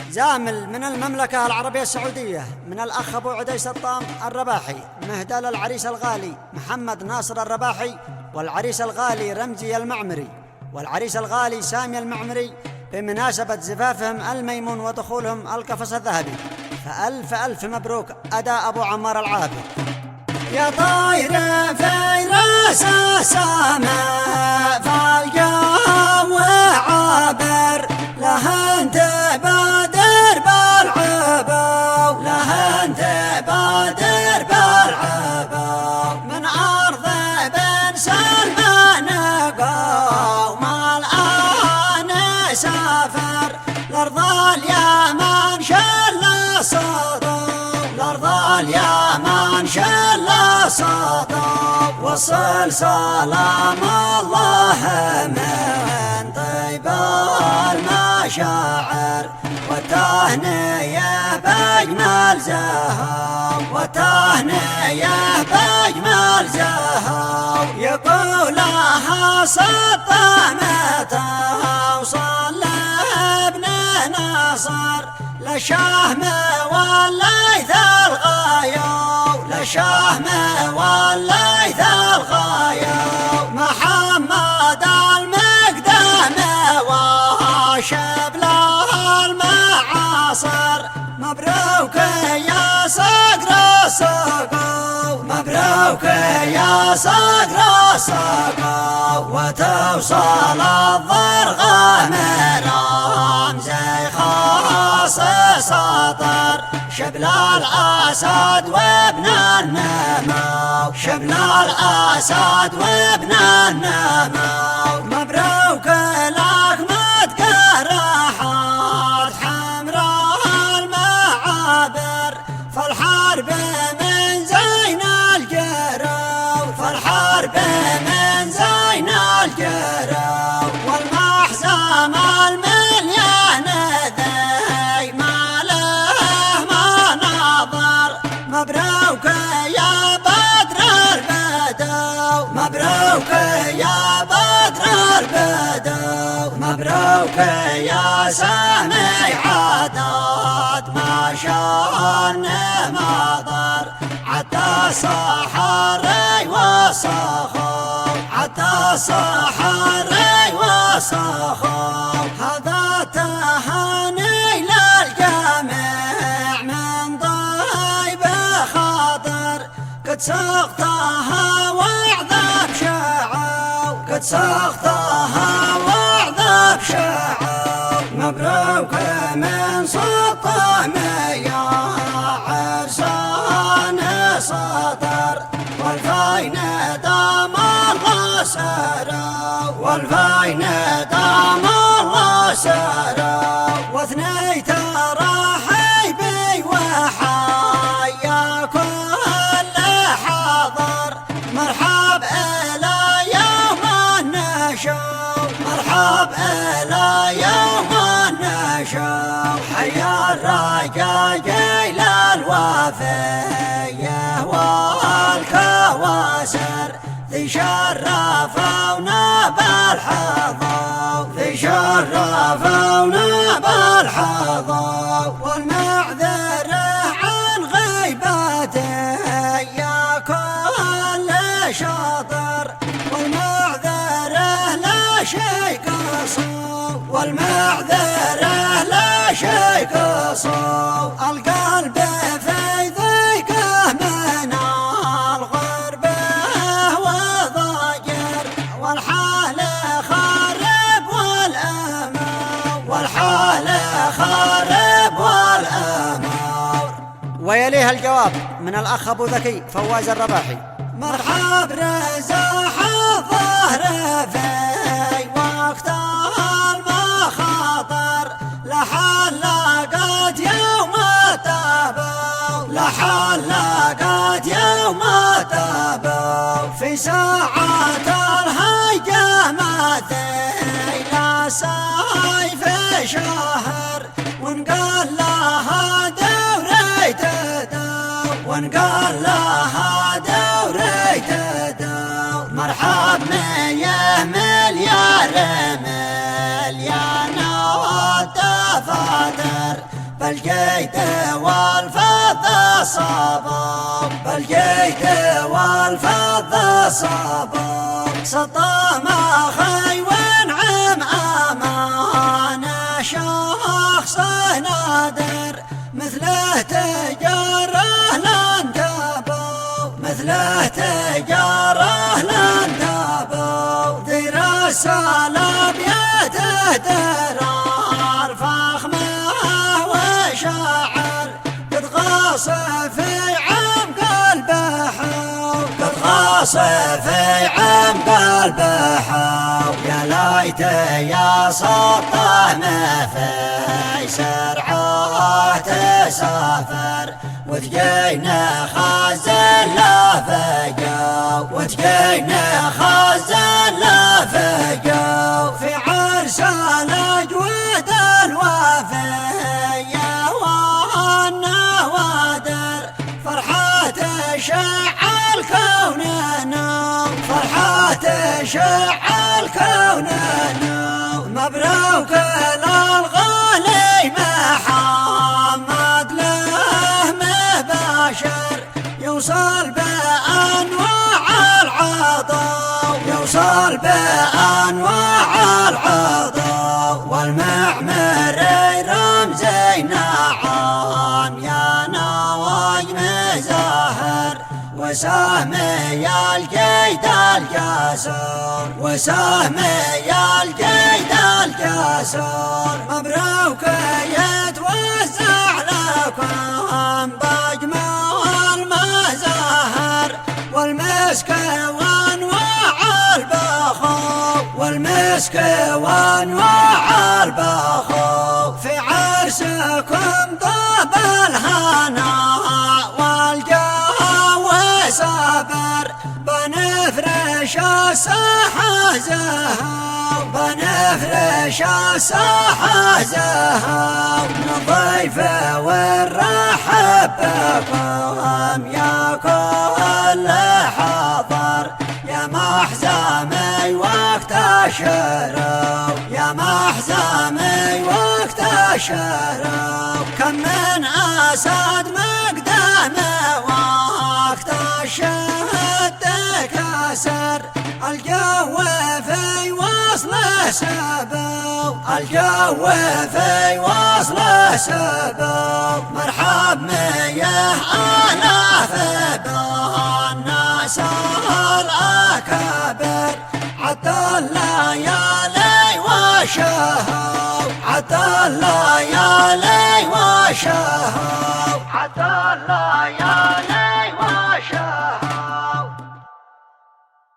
زامل من المملكة العربية السعودية من الأخ أبو عدي سطام الرباحي مهدى للعريس الغالي محمد ناصر الرباحي، والعريس الغالي رمزي المعمري، والعريس الغالي سامي المعمري، بمناسبة زفافهم الميمون ودخولهم القفص الذهبي. فألف ألف مبروك أداء أبو عمار العابد. يا طاير في راس السماء فالجو عابر، له انت بادر بالعبو، له انت بادر بالعبو، من أرض بن سلمان قوم الآن سافر، لأرض اليمن شل صدو، لأرض اليمن شل صدو، وصل سلام الله من طيب المشاعر، والتهنية بأجمل زهو، والتهنية بأجمل زهو، يقولها سطامته وصل ابن ناصر، لشهم والليث الغايو، لشهم والليث الغايو، محمد المقدم وشبل المعاصر، مبروك يا صقر الصقو، مبروك يا صقر الصقو، وتوصل الضرغة من رمزي خاص سطر، شبل الأسد وابن النمو، شبل الأسد وابن النمو، مبروك لك متقرحات حمراء المعابر، فالحرب من زين الجرو، فالحرب من زين الجرو، والمحزم المليان ذي ما له مناظر، مبروك يا بدر البدو، مبروك يا بدر البدو، مبروك يا سامي عدد ما شان مطر، عتى الصحاري والصخور، عتى الصحاري والصخور، هذا تهاني للجميع من ضيب خاطر، قد سقطها وعذب شعو، قد سقطها وعذب شعو، مبروك من سطام يا عرسان سطر، والفاين دام الله سرى، والفاين دام الله سرى، واثني تراحي بي وحيا كل حضر، مرحب إلى يوم النشو، مرحب إلى يوم النشو، حيا الرجاجيل الوفيه والكواسر، ذي شرفونا بالحظو، ذي شرفونا بالحظو، والمعذره عن غيبته يا كل شاطر، والمعذره لا شيء قصو، والمعذره لا شيء قصو، القلب في ضيقه من الغربه وضجر، والحال خارب والامر، والحال خارب والامر. ويليها الجواب من الأخ أبو ذكي فواز الرباحي. مرحب رزاح الظهر في وقت المخاطر، لحلقت يوم التابو، لحلقت يوم التابو، في ساعات الهجمة ذيل السيف شهر، ونقال لها دوري تدو، ونقال لها دوري تدو، مرحب مية مليار مليان الدفاتر، بالجيد والفضة صابوا، بالجيد والفضة صابوا. سطام أخي وانعم أمانة شخص نادر، مثله تجاره لن تبوا، مثله تجاره لن تبوا. ذي السلام يتهدر فخمه وشعر، قد غاص في عمق البحر، قد غاص في عمق البحر. يا ليت يا سطح ما في سرعه تسافر، وتجينا خازن لا فجاو، وتجينا خازن لا فجاو. في عرس الأجود الوفية والنوادر، فرحة تشعل كوننا، فرحة تشعل كوننا. مبروك للغالي محمد له مباشر، يوصل بأنواع العطاء، يوصل بأنواع العطاء. والمعمر رمزي نعم يا نواجم زاهر، وسهمي الجيد الجسور، وسهمي الجيد الجسور. مبروك يتوزع لكم بأجمل المزاهر، والمسك وانواع البخور، والمسك وانواع البخور. في عرسكم طاب الهناء والجو صبر، بنفرش الساحة زهو، بنفرش الساحة زهو. نضيف ونرحب بكم يا كل حضر، يا محزمي وقت الشرو، يا محزمي وقت الشرو. كم من أسد مقدام وقت الشهد كسر، الجو في وصله سبو، الجو في وصله سبو. مرحب مياه آلاف بالناس الأكابر، عطى الليالي وشهو، عطى الليالي